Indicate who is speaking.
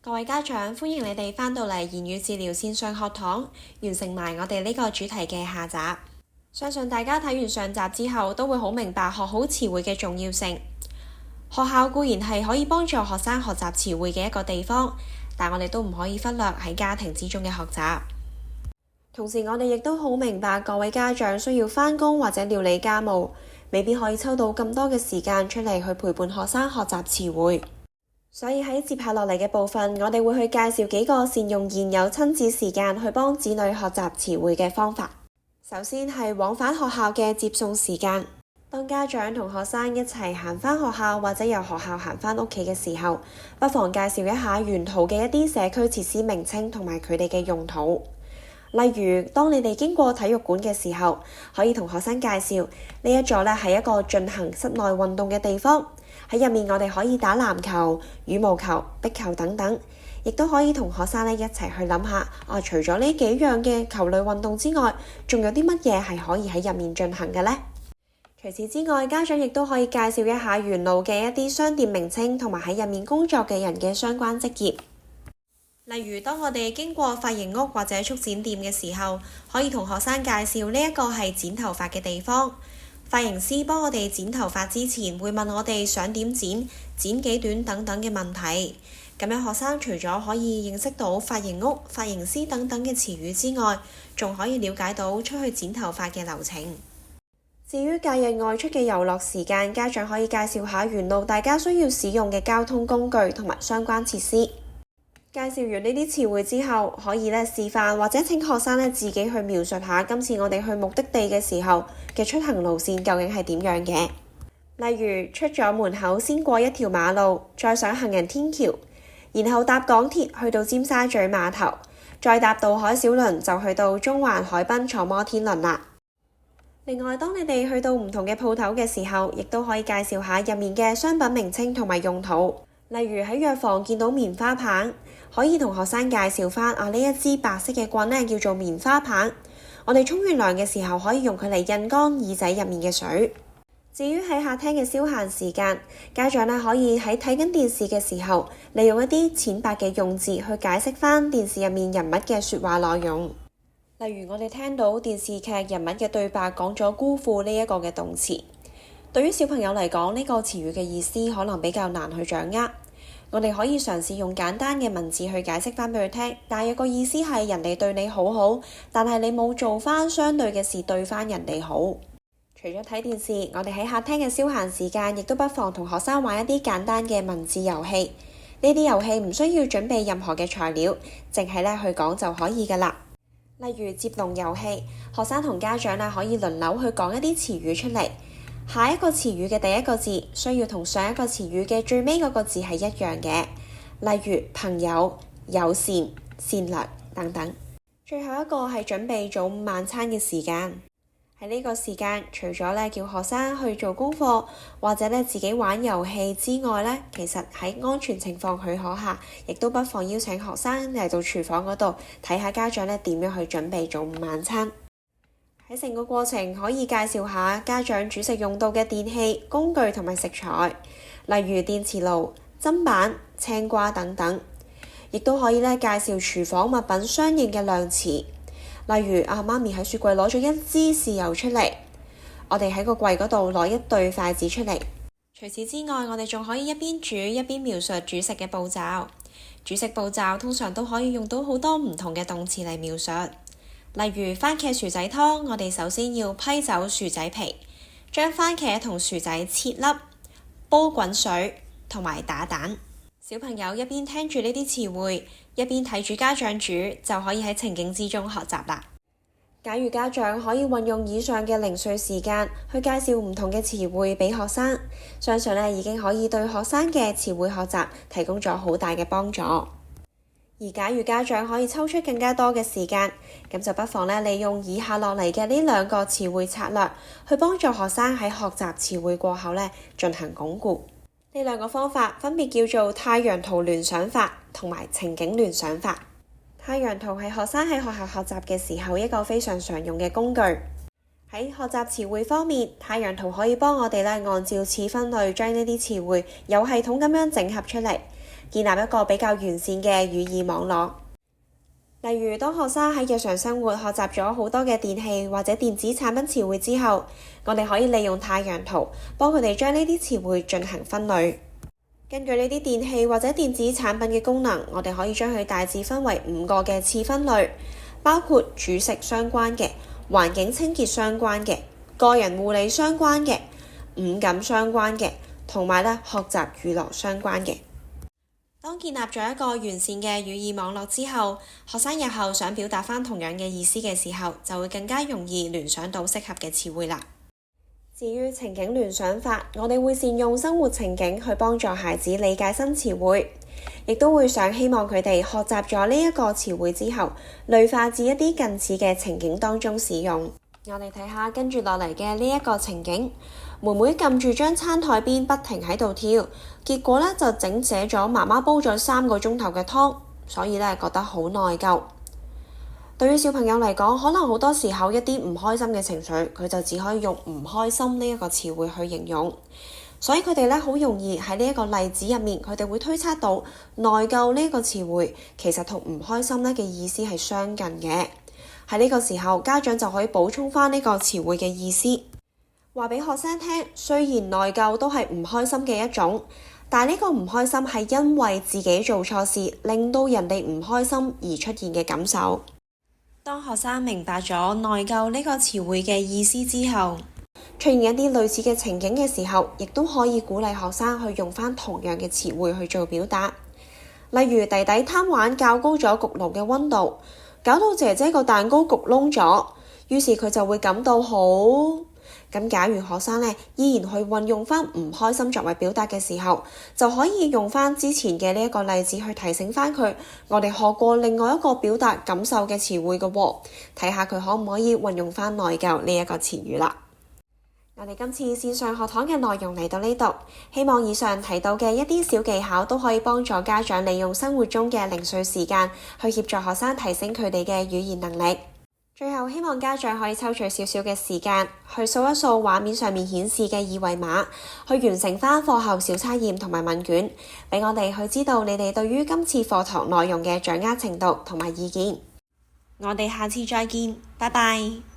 Speaker 1: 各位家長，歡迎你哋返到嚟言語治療線上學堂，完成埋我哋呢個主題嘅下集。相信大家睇完上集之後，都會好明白學好詞彙嘅重要性。學校固然係可以幫助學生學習詞彙嘅一個地方，但我哋都唔可以忽略喺家庭之中嘅學習。同時，我哋亦都好明白各位家長需要返工或者料理家務，未必可以抽到咁多嘅時間出嚟去陪伴學生學習詞彙。所以喺接下落嚟嘅部分，我哋會去介紹幾個善用現有親子時間去幫子女學習詞彙嘅方法。首先係往返學校嘅接送時間。當家長同學生一齊行返學校或者由學校行返屋企嘅時候，不妨介紹一下沿途嘅一啲社區設施名稱同埋佢哋嘅用途。例如，當你哋經過體育館嘅時候，可以同學生介紹呢一座係一個進行室內運動嘅地方。喺入面，我哋可以打籃球、羽毛球、壁球等等，亦都可以同學生一齊去諗下除咗呢幾樣嘅球類運動之外，仲有啲乜嘢係可以喺入面進行嘅呢？除此之外，家長亦都可以介紹一下沿路嘅一啲商店名稱同埋喺入面工作嘅人嘅相關職業。例如，當我哋經過髮型屋或者速剪店嘅時候，可以同學生介紹呢一個係剪頭髮嘅地方。髮型師幫我哋剪頭髮之前，會問我哋想點剪、剪幾短等等嘅問題。咁樣學生除咗可以認識到髮型屋、髮型師等等嘅詞語之外，仲可以了解到出去剪頭髮嘅流程。至於假日外出嘅遊樂時間，家長可以介紹下沿路大家需要使用嘅交通工具同埋相關設施。介紹完呢啲詞彙之後，可以示範或者請學生自己去描述下今次我哋去目的地嘅時候嘅出行路線究竟係點樣嘅。例如，出咗門口先過一條馬路，再上行人天橋，然後搭港鐵去到尖沙咀碼頭，再搭渡海小輪就去到中環海濱坐摩天輪啦。另外，當你哋去到唔同嘅鋪頭嘅時候，亦都可以介紹下入面嘅商品名稱同埋用途。例如喺藥房見到棉花棒，可以同學生介紹返呢一支白色嘅棍叫做棉花棒。我哋沖完涼嘅時候可以用佢嚟印乾耳仔入面嘅水。至於喺客廳嘅消閒時間，家長可以喺睇緊電視嘅時候，利用一啲淺白嘅用字去解釋返電視入面人物嘅說話內容。例如我哋聽到電視劇人物嘅對白講咗辜負呢一個嘅動詞，對於小朋友嚟講，呢個詞語嘅意思可能比較難去掌握。我哋可以嘗試用簡單嘅文字去解釋返俾佢聽，大約個意思係人哋對你好好，但係你冇做返相對嘅事對返人哋好。除咗睇電視，我哋喺客廳嘅消閒時間，亦都不妨同學生玩一啲簡單嘅文字遊戲。呢啲遊戲唔需要準備任何嘅材料，淨係去講就可以㗎喇。例如接龍遊戲，學生同家長可以輪流去講一啲詞語出嚟。下一個詞語嘅第一個字需要同上一個詞語嘅最尾嗰個字係一樣嘅，例如朋友、友善、善良等等。最後一個係準備早午晚餐嘅時間。喺呢個時間，除咗叫學生去做功課或者自己玩遊戲之外，其實喺安全情況許可下，亦都不妨邀請學生嚟到廚房嗰度睇下家長點樣去準備早午晚餐。喺成個過程可以介紹下家長煮食用到嘅電器、工具同埋食材，例如電磁爐、砧板、青瓜等等。亦都可以介紹廚房物品相應嘅量詞，例如媽咪喺雪櫃攞咗一支豉油出嚟，我哋喺個櫃嗰度攞一對筷子出嚟。除此之外，我哋仲可以一邊煮一邊描述煮食嘅步驟。煮食步驟通常都可以用到好多唔同嘅動詞嚟描述。例如番茄薯仔湯，我哋首先要批走薯仔皮，將番茄同薯仔切粒，煲滾水同埋打蛋。小朋友一邊聽住呢啲詞彙，一邊睇住家長煮，就可以喺情景之中學習啦。假如家長可以運用以上嘅零碎時間去介紹唔同嘅詞彙俾學生，相信已經可以對學生嘅詞彙學習提供咗好大嘅幫助。而假如家長可以抽出更加多嘅時間，咁就不妨利用以下落嚟嘅呢兩個詞彙策略，去幫助學生喺學習詞彙過後進行鞏固。呢兩個方法分別叫做太陽圖聯想法同埋情景聯想法。太陽圖係學生喺學校學習嘅時候一個非常常用嘅工具。喺學習詞彙方面，太陽圖可以幫我哋按照次分類將呢啲詞彙有系統咁樣整合出嚟。建立一個比較完善嘅語義網絡。例如，當學生喺日常生活學習咗好多嘅電器或者電子產品詞彙之後，我哋可以利用太陽圖幫佢哋將呢啲詞彙進行分類。根據呢啲電器或者電子產品嘅功能，我哋可以將佢大致分為5個嘅次分類，包括煮食相關嘅、環境清潔相關嘅、個人護理相關嘅、五感相關嘅，同埋學習娛樂相關嘅。當建立咗一個完善嘅語義網絡之後，學生日後想表達返同樣嘅意思嘅時候，就會更加容易聯想到適合嘅詞彙啦。至於情景聯想法，我哋會善用生活情景去幫助孩子理解新詞彙，亦都會希望佢哋學習咗呢一個詞彙之後，類化至一啲近似嘅情景當中使用。我哋睇下跟住落嚟嘅呢一個情景。妹妹撳住張餐台邊不停喺度跳，結果就整寫咗媽媽煲咗3個鐘頭嘅湯，所以覺得好內疚。對於小朋友嚟講，可能好多時候一啲唔開心嘅情緒，佢就只可以用唔開心呢一個詞彙去形容，所以佢哋好容易喺呢一個例子入面，佢哋會推測到內疚呢個詞彙其實同唔開心嘅意思係相近嘅。喺呢個時候，家長就可以補充返呢個詞彙嘅意思。話俾學生聽，雖然內疚都係唔開心嘅一種，但呢個唔開心係因為自己做錯事，令到人哋唔開心而出現嘅感受。當學生明白咗內疚呢個詞彙嘅意思之後，出現一啲類似嘅情景嘅時候，亦都可以鼓勵學生去用返同樣嘅詞彙去做表達。例如，弟弟貪玩較高咗焗爐嘅溫度，搞到姐姐個蛋糕焗燶咗，於是佢就會感到好。咁假如學生依然去運用返唔開心作為表達嘅時候，就可以用返之前嘅呢一個例子去提醒返佢，我哋學過另外一個表達感受嘅詞彙嘅喎，睇下佢可唔可以運用返內疚呢一個詞語啦。我哋今次線上學堂嘅內容嚟到呢度，希望以上提到嘅一啲小技巧都可以幫助家長利用生活中嘅零碎時間去協助學生提升佢哋嘅語言能力。最後，希望家長可以抽取少少嘅時間去掃一掃畫面上面顯示嘅二維碼，去完成返課後小測驗同埋問卷，俾我哋去知道你哋對於今次課堂內容嘅掌握程度同埋意見。我哋下次再見，拜拜。